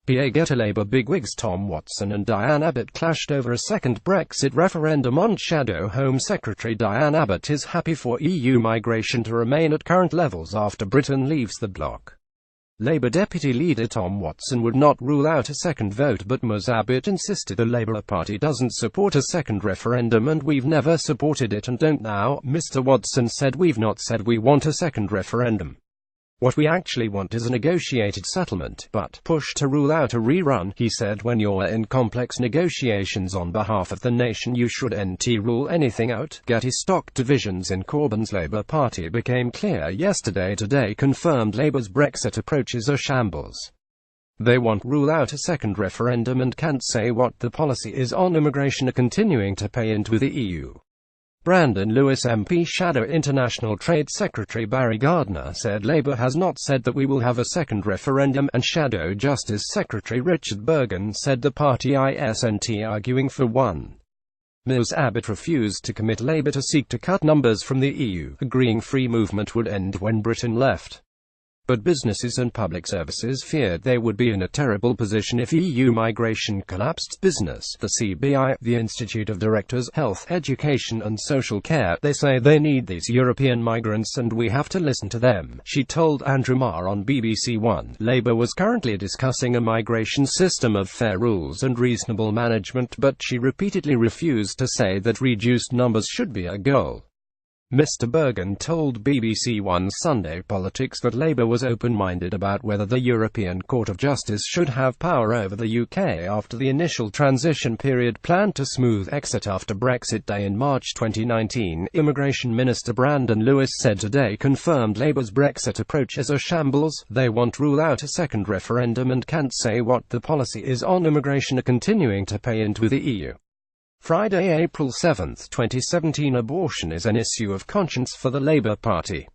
GETTYLabour bigwigs Tom Watson and Diane Abbott clashed over a second Brexit referendum on. Shadow Home Secretary Diane Abbott is happy for EU migration to remain at current levels after Britain leaves the bloc. Labour Deputy Leader Tom Watson would not rule out a second vote, but Ms Abbott insisted the Labour Party doesn't support a second referendum and we've never supported it and don't now. Mr Watson said, "We've not said we want a second referendum. What we actually want is a negotiated settlement, but push to rule out a rerun." He said, "When you're in complex negotiations on behalf of the nation, you shouldn't rule anything out." Getty stock divisions in Corbyn's Labour Party became clear yesterday. Today confirmed Labour's Brexit approach is a shambles. They won't rule out a second referendum and can't say what the policy is on immigration, are continuing to pay into the EU. Brandon Lewis MP Shadow International Trade Secretary Barry Gardner said Labour has not said that we will have a second referendum, and Shadow Justice Secretary Richard Burgon said the party isn't arguing for one. Ms Abbott refused to commit Labour to seek to cut numbers from the EU, agreeing free movement would end when Britain left. But businesses and public services feared they would be in a terrible position if EU migration collapsed. Business, the CBI, the Institute of Directors, Health, Education and Social Care, they say they need these European migrants and we have to listen to them, she told Andrew Marr on BBC One. Labour was currently discussing a migration system of fair rules and reasonable management, but she repeatedly refused to say that reduced numbers should be a goal. Mr Burgon told BBC One Sunday Politics that Labour was open-minded about whether the European Court of Justice should have power over the UK after the initial transition period planned to smooth exit after Brexit Day in March 2019. Immigration Minister Brandon Lewis said today confirmed Labour's Brexit approach is a shambles. They won't rule out a second referendum and can't say what the policy is on immigration, are continuing to pay into the EU. Friday, April 7, 2017. Abortion is an issue of conscience for the Labour Party.